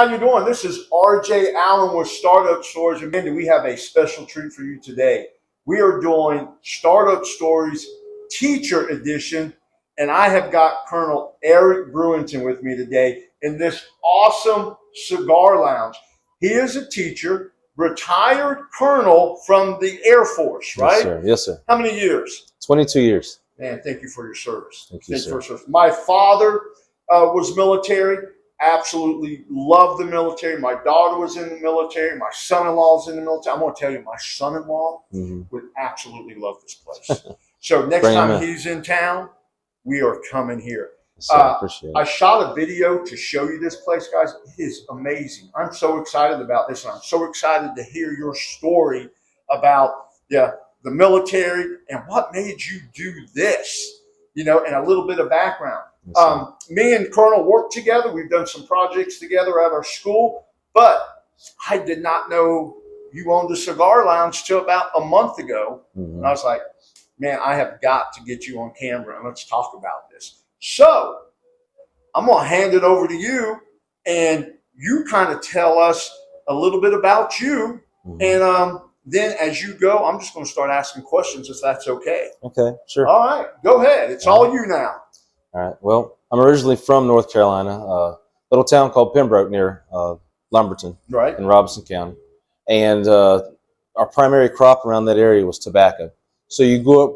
how you doing? This is RJ Allen with Startup Stories. And Mindy, we have a special treat for you today. We are doing Startup Stories Teacher Edition, and I have got Colonel Eric Brewington with me today in this awesome cigar lounge. He is a teacher, retired colonel from the Air Force, right? Yes, sir. Yes, sir. How many years? 22 years. Man, thank you for your service. Thank you, sir. My father was military. Absolutely love the military. My daughter was in the military. My son-in-law is in the military. I'm going to tell you, my son-in-law would absolutely love this place. So next time he's in town, we are coming here. Appreciate it. I shot a video to show you this place, guys. It is amazing. I'm so excited about this, and I'm so excited to hear your story about the military and what made you do this, and a little bit of background. Me and Colonel worked together. We've done some projects together at our school, but I did not know you owned a cigar lounge till about a month ago. And I was like, man, I have got to get you on camera and let's talk about this. So I'm going to hand it over to you, and you kind of tell us a little bit about you. And then as you go, I'm just going to start asking questions if that's okay. Okay, sure. All right, go ahead. It's all you now. All right. Well, I'm originally from North Carolina, a little town called Pembroke near Lumberton, right, in Robeson County. And our primary crop around that area was tobacco. So you grew up,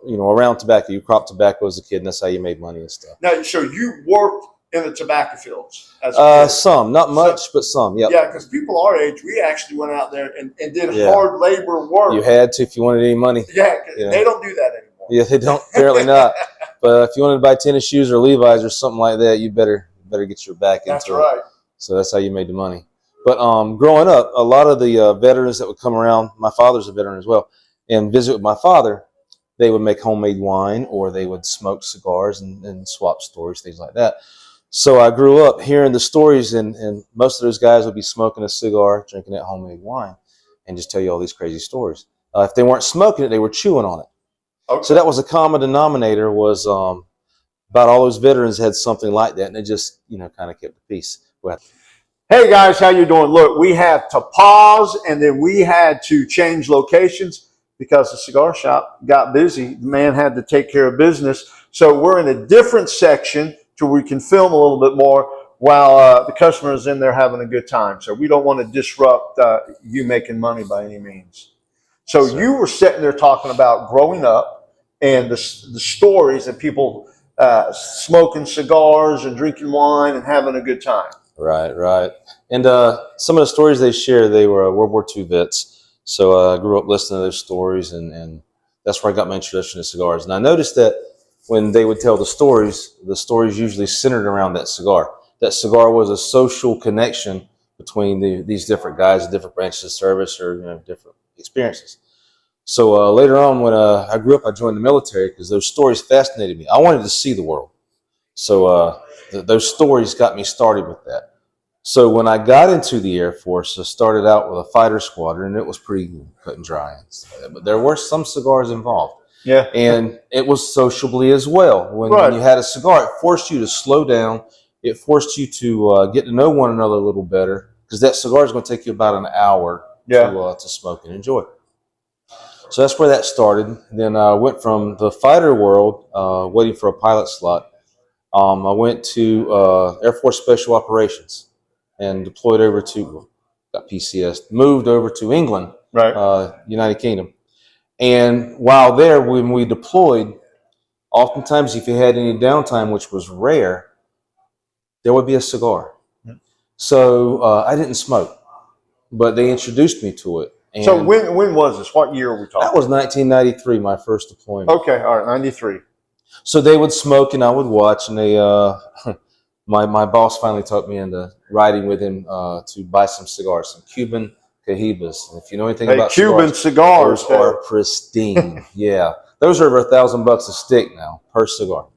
around tobacco. You cropped tobacco as a kid, and that's how you made money and stuff. Now, so you worked in the tobacco fields as a kid? Some, not much, but some. Yep. Yeah, because people our age, we actually went out there and did hard labor work. You had to if you wanted any money. Yeah, they don't do that anymore. Yeah, they don't. Apparently not. But if you wanted to buy tennis shoes or Levi's or something like that, you better get your back into it. That's right. So that's how you made the money. But growing up, a lot of the veterans that would come around, my father's a veteran as well, and visit with my father, they would make homemade wine or they would smoke cigars and swap stories, things like that. So I grew up hearing the stories, and most of those guys would be smoking a cigar, drinking that homemade wine, and just tell you all these crazy stories. If they weren't smoking it, they were chewing on it. Okay. So that was a common denominator, was about all those veterans had something like that, and it just, kind of kept the peace. Hey guys, how you doing? Look, we had to pause, and then we had to change locations because the cigar shop got busy. The man had to take care of business. So we're in a different section to where we can film a little bit more while the customer is in there having a good time. So we don't want to disrupt you making money by any means. So you were sitting there talking about growing up and the stories of people smoking cigars and drinking wine and having a good time. Right, right. And some of the stories they share, they were World War II vets. So I grew up listening to those stories, and that's where I got my introduction to cigars. And I noticed that when they would tell the stories usually centered around that cigar. That cigar was a social connection between these different guys, different branches of service, or different experiences. So later on, when I grew up, I joined the military because those stories fascinated me. I wanted to see the world. So those stories got me started with that. So when I got into the Air Force, I started out with a fighter squadron, and it was pretty cut and dry. But there were some cigars involved. Yeah. And it was sociably as well. When you had a cigar, it forced you to slow down. It forced you to get to know one another a little better, because that cigar is going to take you about an hour to smoke and enjoy. So that's where that started. Then I went from the fighter world, waiting for a pilot slot. I went to Air Force Special Operations and deployed over to, got PCS, moved over to England, United Kingdom. And while there, when we deployed, oftentimes if you had any downtime, which was rare, there would be a cigar. So I didn't smoke, but they introduced me to it. And so when was this? What year are we talking? That was 1993, my first deployment. Okay, all right, 93. So they would smoke and I would watch, and they, my boss finally talked me into riding with him to buy some cigars, some Cuban Cahibas. And if you know anything about Cuban cigars, those are pristine. Yeah, those are over $1,000 a stick now per cigar.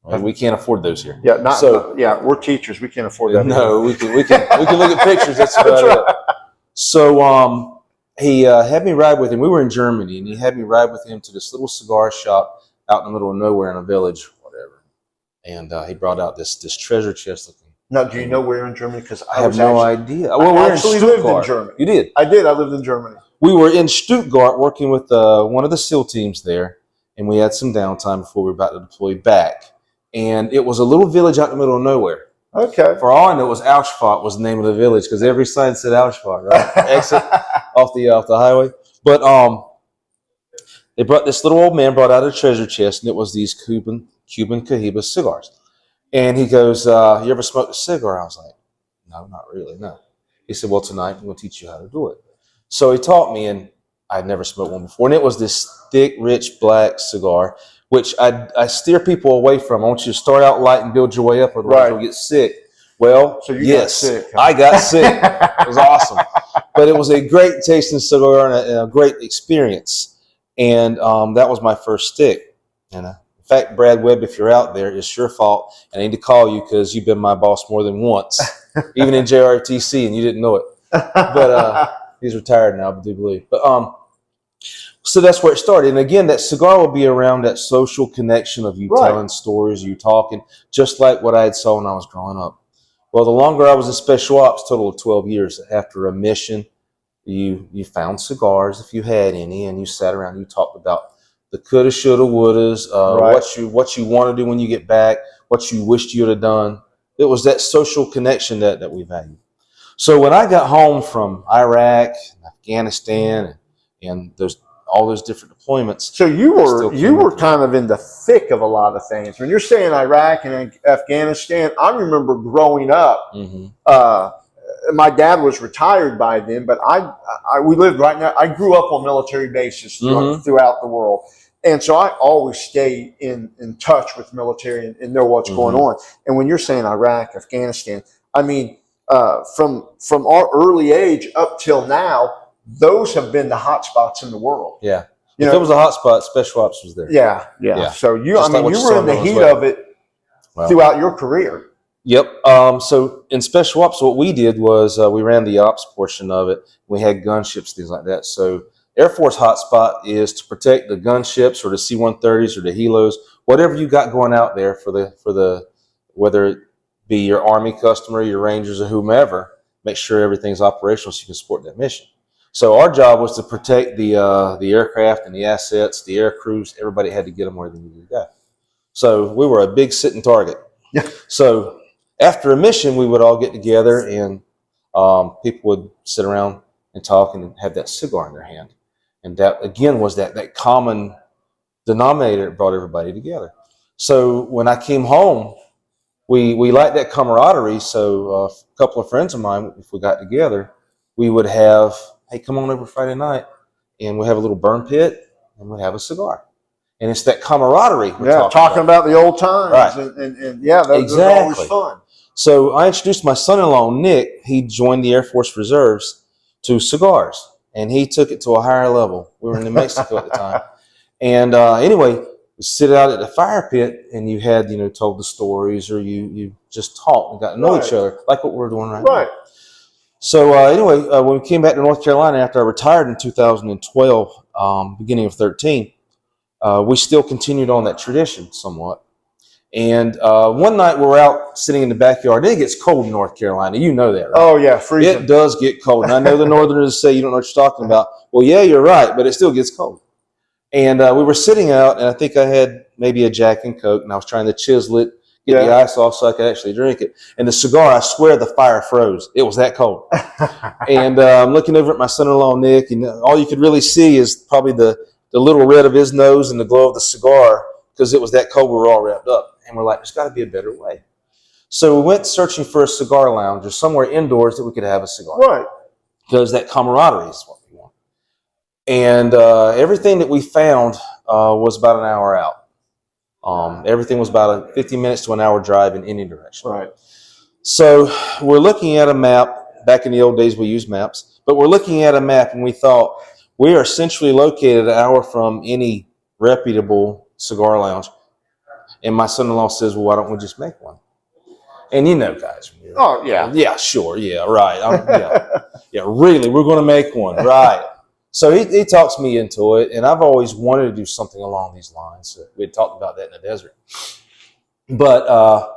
And we can't afford those here. Yeah, we're teachers. We can't afford that. No, we can look at pictures. That's about it. So he had me ride with him. We were in Germany, and he had me ride with him to this little cigar shop out in the middle of nowhere in a village, whatever. And he brought out this treasure chest looking Now, do you know where in Germany? Because I have no idea. Well, I we're actually in lived Stuttgart. in Germany. You did? I did. I lived in Germany. We were in Stuttgart working with one of the SEAL teams there, and we had some downtime before we were about to deploy back. And it was a little village out in the middle of nowhere. Okay. For all I know, it was Auschwitz was the name of the village because every sign said Auschwitz, right? Exit off the highway. But they brought this little old man brought out a treasure chest, and it was these Cuban Cohiba cigars. And he goes, "You ever smoked a cigar?" I was like, "No, not really, no." He said, "Well, tonight I'm going to teach you how to do it." So he taught me, and I'd never smoked one before. And it was this thick, rich, black cigar, which I steer people away from. I want you to start out light and build your way up, otherwise you'll get sick. Well, so yes, got sick, huh? I got sick. It was awesome. But it was a great tasting cigar and a great experience. And that was my first stick. And in fact, Brad Webb, if you're out there, it's your fault. And I need to call you because you've been my boss more than once, even in JrROTC, and you didn't know it. But he's retired now, I do believe. But so that's where it started. And again, that cigar will be around that social connection of you telling stories, you talking, just like what I had saw when I was growing up. Well, the longer I was in special ops, total of 12 years, after a mission, you found cigars if you had any, and you sat around and you talked about the coulda, shoulda, wouldas, what you want to do when you get back, what you wished you would have done. It was that social connection that we valued. So when I got home from Iraq, Afghanistan, and all those different deployments. So you were kind of in the thick of a lot of things. When you're saying Iraq and Afghanistan, I remember growing up. My dad was retired by then, but we lived right now. I grew up on military bases throughout the world. And so I always stay in touch with military and know what's going on. And when you're saying Iraq, Afghanistan, I mean, from our early age up till now, those have been the hot spots in the world. Yeah. If it was a hot spot, Special Ops was there. Yeah. So you were in the heat of it throughout your career. Yep. So in Special Ops, what we did was we ran the ops portion of it. We had gunships, things like that. So Air Force hotspot is to protect the gunships or the C-130s or the helos, whatever you got going out there for the whether it be your Army customer, your Rangers, or whomever. Make sure everything's operational so you can support that mission. So our job was to protect the aircraft and the assets, the air crews. Everybody had to get them where they needed to go. So we were a big sitting target. Yeah. So after a mission, we would all get together and people would sit around and talk and have that cigar in their hand. And that, again, was that common denominator that brought everybody together. So when I came home, we liked that camaraderie. So a couple of friends of mine, if we got together, we would have, hey, come on over Friday night, and we'll have a little burn pit, and we'll have a cigar. And it's that camaraderie we're talking about the old times. Right. And that was always fun. So I introduced my son-in-law, Nick. He joined the Air Force Reserves to cigars, and he took it to a higher level. We were in New Mexico at the time. And anyway, we sit out at the fire pit, and you had, told the stories, or you just talked and got to know each other, like what we're doing right now. So anyway, when we came back to North Carolina after I retired in 2012, beginning of 13, we still continued on that tradition somewhat. And one night we were out sitting in the backyard. It gets cold in North Carolina. You know that, right? Oh, yeah, freezing. It does get cold. And I know the Northerners say you don't know what you're talking about. Well, yeah, you're right, but it still gets cold. And we were sitting out, and I think I had maybe a Jack and Coke, and I was trying to chisel it, get the ice off so I could actually drink it. And the cigar, I swear the fire froze. It was that cold. And I'm looking over at my son-in-law, Nick, and all you could really see is probably the little red of his nose and the glow of the cigar, because it was that cold. We were all wrapped up. And we're like, there's got to be a better way. So we went searching for a cigar lounge or somewhere indoors that we could have a cigar. Right. Because that camaraderie is what we want. And everything that we found was about an hour out. Everything was about a 50 minutes to an hour drive in any direction. Right. So we're looking at a map. Back in the old days, we used maps. But we're looking at a map, and we thought, we are centrally located an hour from any reputable cigar lounge. And my son-in-law says, well, why don't we just make one? And guys. Oh, yeah. Yeah, sure. Yeah, right. Yeah, really, we're going to make one. Right. So he talks me into it, and I've always wanted to do something along these lines. So we had talked about that in the desert. But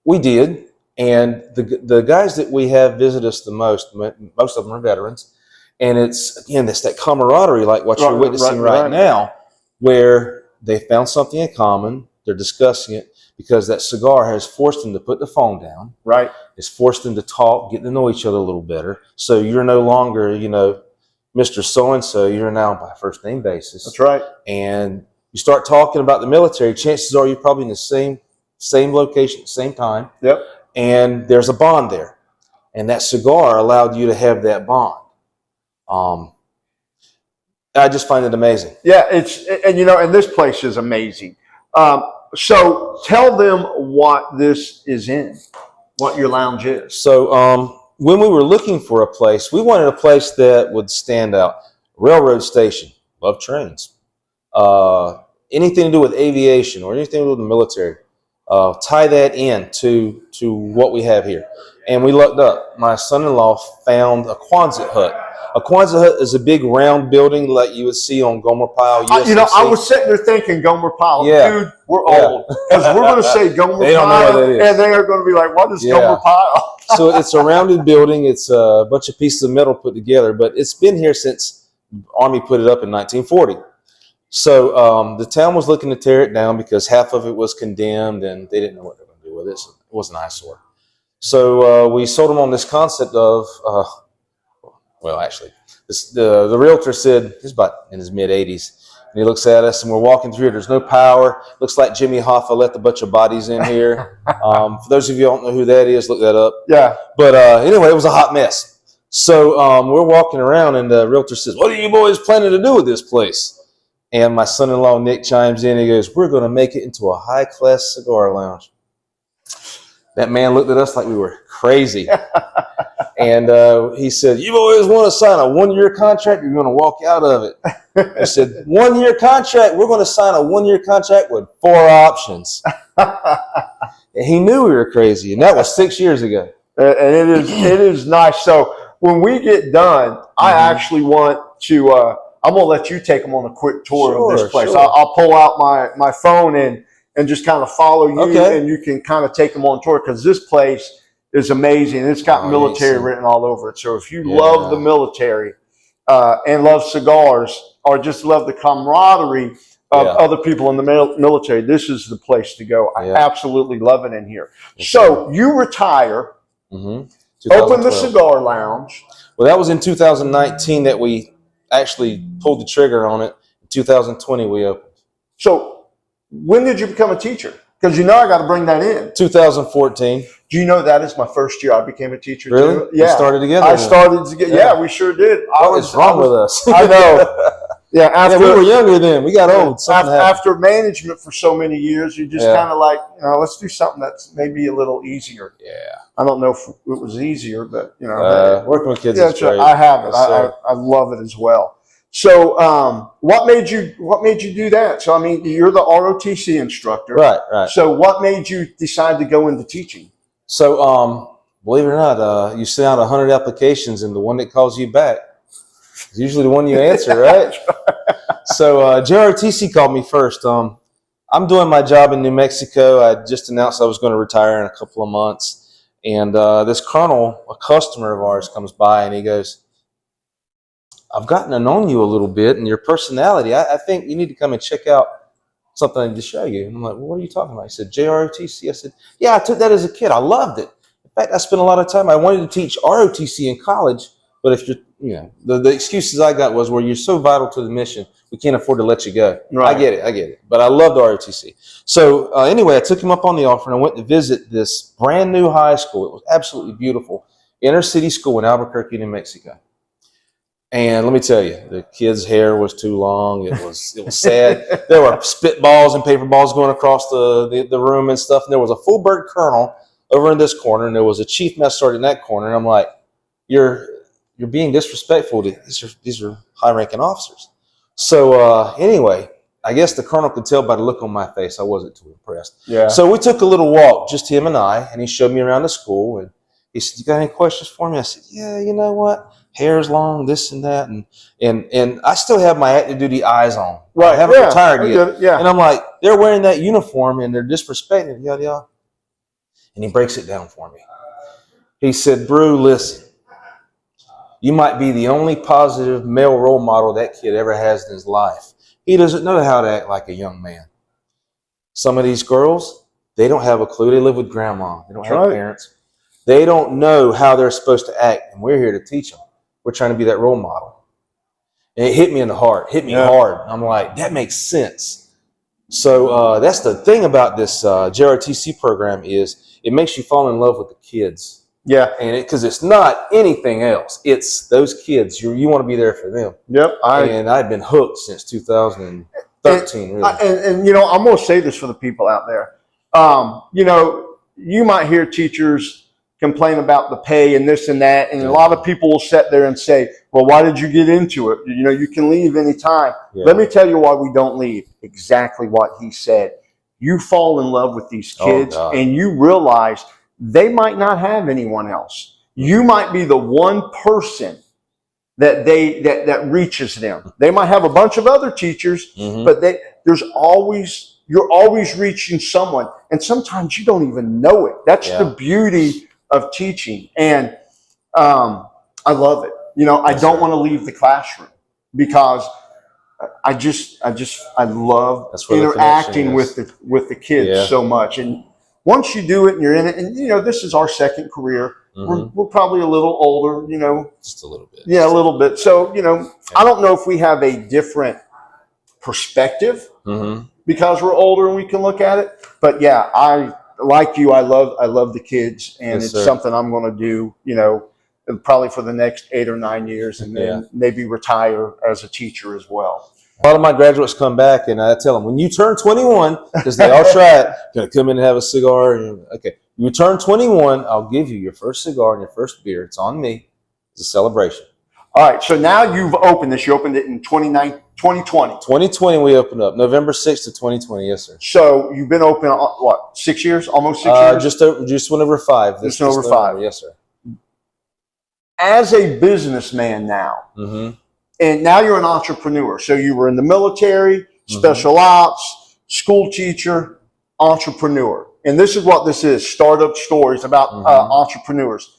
we did, And the guys that we have visit us the most of them are veterans. And it's, again, it's that camaraderie like what you're witnessing right now, where they found something in common. They're discussing it because that cigar has forced them to put the phone down. Right. It's forced them to talk, get to know each other a little better. So you're no longer, Mr. So-and-so, you're now by first name basis. That's right. And you start talking about the military, chances are you're probably in the same location, same time. Yep. And there's a bond there. And that cigar allowed you to have that bond. I just find it amazing. Yeah, and this place is amazing. So tell them what this is in, what your lounge is. So when we were looking for a place, we wanted a place that would stand out. Railroad station, love trains. Anything to do with aviation or anything to do with the military. Tie that in to what we have here. And we looked up. My son-in-law found a Quonset hut. A Quonset hut is a big round building like you would see on Gomer Pyle. I was sitting there thinking Gomer Pyle. Yeah. Dude, we're old. Because we're going to say Gomer They don't know Pyle, what that is. and they are going to be like, what is Gomer Pyle? So it's a rounded building. It's a bunch of pieces of metal put together, but it's been here since the Army put it up in 1940. So the town was looking to tear it down because half of it was condemned, and they didn't know what they were going to do with it. So it was an eyesore. So we sold them on this concept of, the realtor said, he's about in his mid-80s, and he looks at us, and we're walking through here. There's no power. Looks like Jimmy Hoffa left a bunch of bodies in here. For those of you who don't know who that is, look that up. Yeah. But anyway, it was a hot mess. So we're walking around, and the realtor says, what are you boys planning to do with this place? And my son-in-law, Nick, chimes in. He goes, we're going to make it into a high-class cigar lounge. That man looked at us like we were crazy. And he said, you boys want to sign a 1-year contract? You're going to walk out of it. I said, 1-year contract? We're going to sign a 1-year contract with 4 options. And he knew we were crazy. And that was 6 years ago. And it is nice. So when we get done, I actually want to, I'm going to let you take them on a quick tour of this place. Sure. I'll pull out my phone and just kind of follow you, and you can kind of take them on tour, because this place is amazing. It's got military written all over it. So if you love the military and love cigars, or just love the camaraderie of other people in the military, this is the place to go. I absolutely love it in here. So you retire, open the cigar lounge. Well, that was in 2019 that we actually pulled the trigger on it. In 2020, we opened. So when did you become a teacher? Because I got to bring that in. 2014. Do you know that is my first year I became a teacher? Really? Too? Yeah. We started together. I started to get. Yeah, we sure did. What was wrong with us? I know. Yeah, we were younger then. We got old. After management for so many years, you just kind of like, let's do something that's maybe a little easier. Yeah. I don't know if it was easier, but working with kids is great. I have it. I love it as well. So, what made you do that? So, I mean, you're the ROTC instructor, right? So, what made you decide to go into teaching? So, believe it or not, you send out 100 applications, and the one that calls you back is usually the one you answer, right? So, JrROTC called me first. I'm doing my job in New Mexico. I just announced I was going to retire in a couple of months, and this colonel, a customer of ours, comes by, and he goes, I've gotten to know you a little bit and your personality. I think you need to come and check out something I need to show you. And I'm like, well, what are you talking about? He said, JrROTC. I said, yeah, I took that as a kid. I loved it. In fact, I spent a lot of time. I wanted to teach ROTC in college, but if you're, the excuses I got was, well, you're so vital to the mission, we can't afford to let you go. Right. I get it. But I loved ROTC. So anyway, I took him up on the offer, and I went to visit this brand new high school. It was absolutely beautiful. Inner city school in Albuquerque, New Mexico. And let me tell you, the kid's hair was too long. It was sad. There were spitballs and paper balls going across the room and stuff. And there was a full bird colonel over in this corner, and there was a chief mess sergeant in that corner. And I'm like, you're being disrespectful to these are high-ranking officers. So anyway, I guess the colonel could tell by the look on my face I wasn't too impressed. Yeah. So we took a little walk, just him and I, and he showed me around the school. And he said, you got any questions for me? I said, yeah, you know what? Hair's long, this and that, and I still have my active duty eyes on. Right, I haven't retired yet. Yeah. And I'm like, they're wearing that uniform and they're disrespecting it, yada yada. And he breaks it down for me. He said, Brew, listen, you might be the only positive male role model that kid ever has in his life. He doesn't know how to act like a young man. Some of these girls, they don't have a clue. They live with grandma. They don't have parents. They don't know how they're supposed to act, and we're here to teach them. We're trying to be that role model. And it hit me in the heart, hit me hard. I'm like, that makes sense. So that's the thing about this JrROTC program is it makes you fall in love with the kids. Yeah, and because it's not anything else, it's those kids. You want to be there for them. Yep, and I've been hooked since 2013. Really. And you know, I'm going to say this for the people out there. You know, you might hear teachers complain about the pay and this and that, and a lot of people will sit there and say, "Well, why did you get into it? You know, you can leave anytime." Yeah. Let me tell you why we don't leave. Exactly what he said. You fall in love with these kids, and you realize they might not have anyone else. You might be the one person that that reaches them. They might have a bunch of other teachers, but you're always reaching someone, and sometimes you don't even know it. That's the beauty of teaching, and I love it. You know, I don't want to leave the classroom because I love interacting with the kids so much. And once you do it and you're in it, and you know, this is our second career. We're probably a little older, you know. Just a little bit. Yeah, a little bit. So, you know, I don't know if we have a different perspective because we're older and we can look at it. But yeah, I love the kids, and it's something I'm going to do, you know, probably for the next 8 or 9 years, and then maybe retire as a teacher as well. A lot of my graduates come back, and I tell them, when you turn 21, because they all try it, going to come in and have a cigar. And, okay, you turn 21, I'll give you your first cigar and your first beer. It's on me. It's a celebration. All right, so now you've opened this. You opened it in 2020. 2020 we opened up. November 6th of 2020, yes, sir. So you've been open, what, 6 years? Almost 6 years? Just went over 5. Just over 5. Yes, sir. As a businessman now, and now you're an entrepreneur. So you were in the military, special ops, school teacher, entrepreneur. And this is what this is, Startup Stories about entrepreneurs.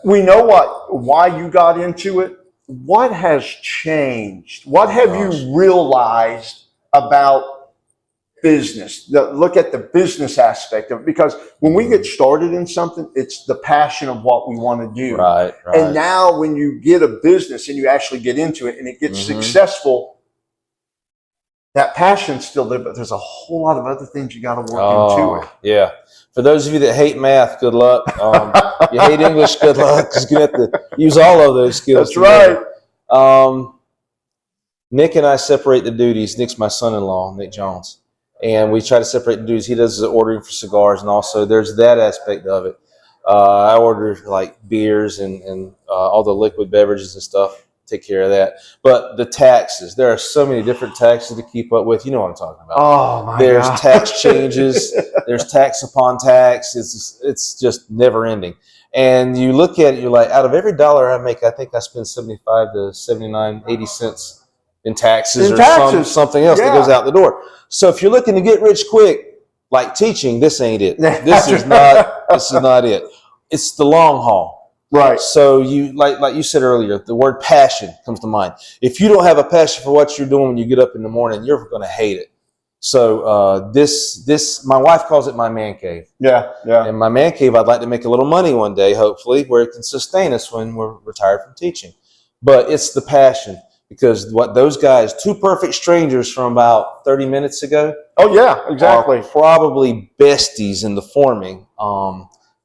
We know why you got into it. What has changed? What have you realized about business? Look at the business aspect of it, because when we get started in something, it's the passion of what we want to do. Right. And now when you get a business and you actually get into it and it gets successful, that passion's still there, but there's a whole lot of other things you got to work into it. Yeah. For those of you that hate math, good luck. You hate English, good luck. Because you're going to have to use all of those skills. That's right. Nick and I separate the duties. Nick's my son-in-law, Nick Jones. And we try to separate the duties. He does the ordering for cigars, and also there's that aspect of it. I order like beers and all the liquid beverages and stuff. Take care of that. But the taxes, there are so many different taxes to keep up with. You know what I'm talking about. Oh my There's God. Tax changes. There's tax upon tax. It's just never ending. And you look at it, you're like, out of every dollar I make, I think I spend 75 to 79, 80 cents in taxes something else that goes out the door. So if you're looking to get rich quick, like teaching, this ain't it. This is not it. It's the long haul. Right. So you like you said earlier, the word passion comes to mind. If you don't have a passion for what you're doing when you get up in the morning, you're going to hate it. So this my wife calls it my man cave. Yeah. And my man cave, I'd like to make a little money one day, hopefully, where it can sustain us when we're retired from teaching. But it's the passion, because what those guys, two perfect strangers from about 30 minutes ago. Oh yeah, exactly. Are probably besties in the forming.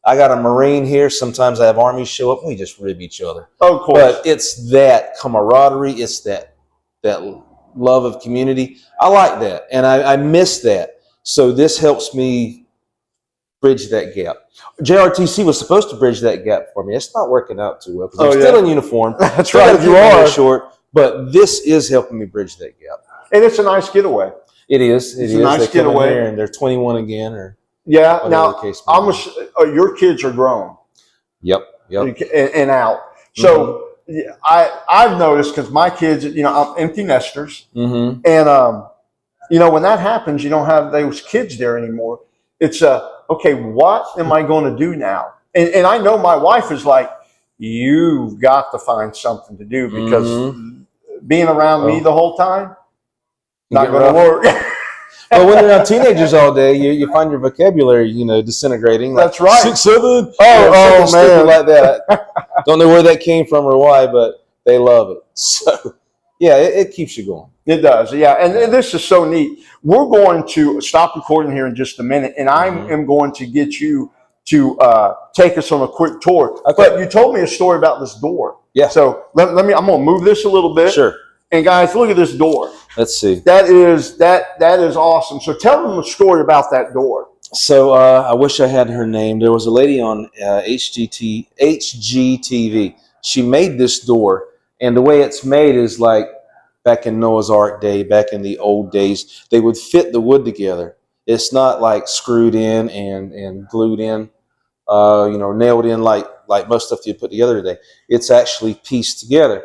I got a Marine here. Sometimes I have Armies show up. We just rib each other. Oh, of course. But it's that camaraderie. It's that love of community. I like that, and I miss that. So this helps me bridge that gap. JrROTC was supposed to bridge that gap for me. It's not working out too well because I'm still in uniform. That's right. You are short, but this is helping me bridge that gap. And it's a nice getaway. It is. It's a nice getaway. And they're 21 again, or now your kids are grown. Yep. And out. So I've noticed, because my kids, I'm empty nesters, and when that happens, you don't have those kids there anymore. it's okay, what am I going to do now? And I know my wife is like, you've got to find something to do because being around me the whole time, not going to work. Well, when you're around teenagers all day, you find your vocabulary, disintegrating. Like That's right. 6, 7. Oh, man. Like that. Don't know where that came from or why, but they love it. So, yeah, it keeps you going. It does, yeah. And this is so neat. We're going to stop recording here in just a minute, and I am going to get you to take us on a quick tour. Okay. But you told me a story about this door. Yeah. So let me. I'm going to move this a little bit. Sure. And guys, look at this door. Let's see. That is awesome. So tell them a story about that door. So I wish I had her name. There was a lady on HGTV. She made this door, and the way it's made is like back in Noah's Ark day, back in the old days, they would fit the wood together. It's not like screwed in and glued in, nailed in like most stuff you put together today. It's actually pieced together.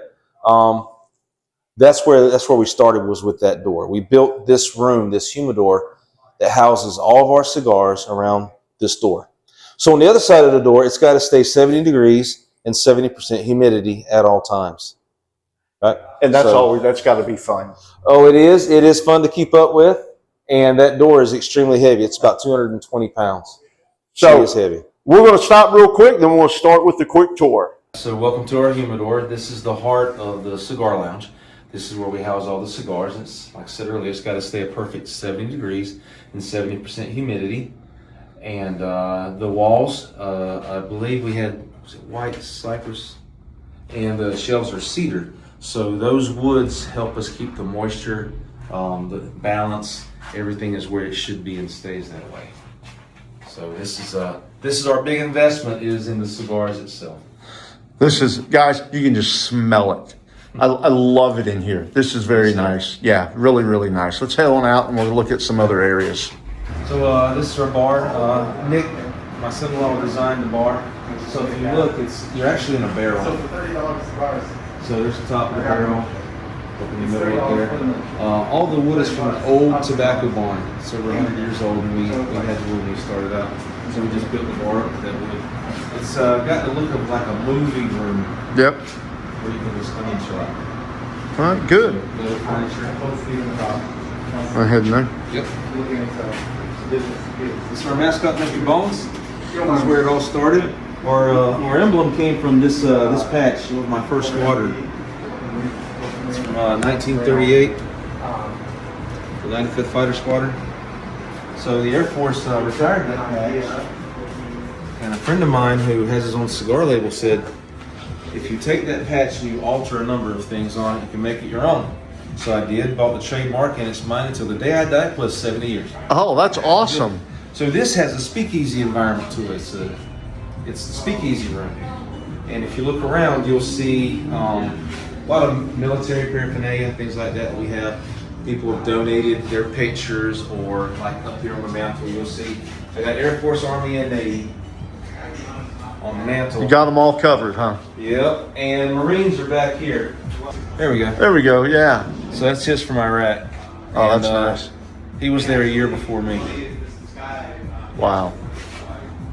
That's where we started, was with that door. We built this room, this humidor, that houses all of our cigars around this door. So on the other side of the door, it's got to stay 70 degrees and 70% humidity at all times. Right? And that's got to be fun. Oh, it is. It is fun to keep up with. And that door is extremely heavy. It's about 220 pounds. So it is heavy. We're going to stop real quick, then we'll start with the quick tour. So welcome to our humidor. This is the heart of the cigar lounge. This is where we house all the cigars. It's, like I said earlier, it's got to stay a perfect 70 degrees and 70% humidity. And the walls, I believe we had, was it white cypress? And the shelves are cedar. So those woods help us keep the moisture, the balance, everything is where it should be and stays that way. So this is our big investment, is in the cigars itself. This is, guys, you can just smell it. I love it in here. This is very nice. Yeah, really, really nice. Let's head on out and we'll look at some other areas. So this is our bar. Nick, my son-in-law, designed the bar. So if you look, you're actually in a barrel. So for $30 cigars. So there's the top of the barrel, up in the middle right there. All the wood is from an old tobacco barn. It's over 100 years old, and we had the wood when we started out. So we just built the bar up with that wood. It's got the look of like a movie room. Yep. Where you can just come and chill out. All right, good. Little furniture. Go ahead, man. Yep. This is our mascot, Mr. Bones. This is where it all started. Our emblem came from this patch. It was my first squadron. It's from 1938, the 95th Fighter Squadron. So the Air Force retired that patch, and a friend of mine who has his own cigar label said, if you take that patch and you alter a number of things on it, you can make it your own. So I did, bought the trademark, and it's mine until the day I die, plus 70 years. Oh, that's awesome. So this has a speakeasy environment to it. It's the speakeasy room. And if you look around, you'll see a lot of military paraphernalia, things like that we have. People have donated their pictures, or like up here on the mantle, you'll see I got Air Force, Army, and Navy on the mantle. You got them all covered, huh? Yep, and Marines are back here. There we go. There we go, yeah. So that's just from Iraq. Oh, that's nice. He was there a year before me. Wow.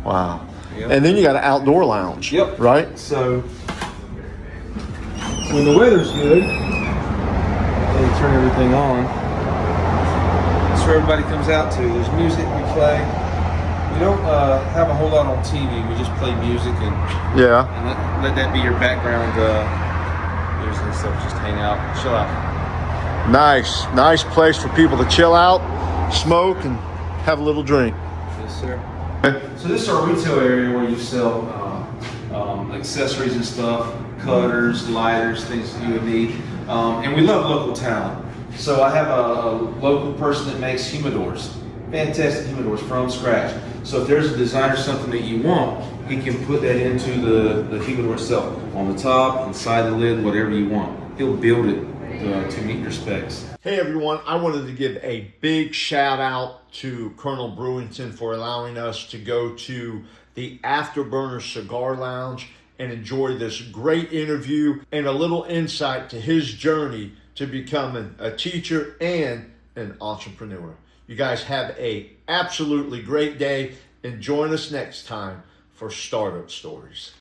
Wow. Yep. And then you got an outdoor lounge. Yep. Right? So when the weather's good, they turn everything on. That's where everybody comes out to. There's music we play. We don't have a whole lot on TV. We just play music and let that be your background music and stuff. Just hang out, chill out. Nice place for people to chill out, smoke, and have a little drink. Yes, sir. So this is our retail area where you sell accessories and stuff, cutters, lighters, things that you would need. And we love local talent. So I have a local person that makes humidors, fantastic humidors from scratch. So if there's a design or something that you want, he can put that into the humidor itself, on the top, inside the lid, whatever you want. He'll build it to meet your specs. Hey everyone, I wanted to give a big shout out to Colonel Brewington for allowing us to go to the Afterburner Cigar Lounge and enjoy this great interview and a little insight to his journey to becoming a teacher and an entrepreneur. You guys have a absolutely great day, and join us next time for Startup Stories.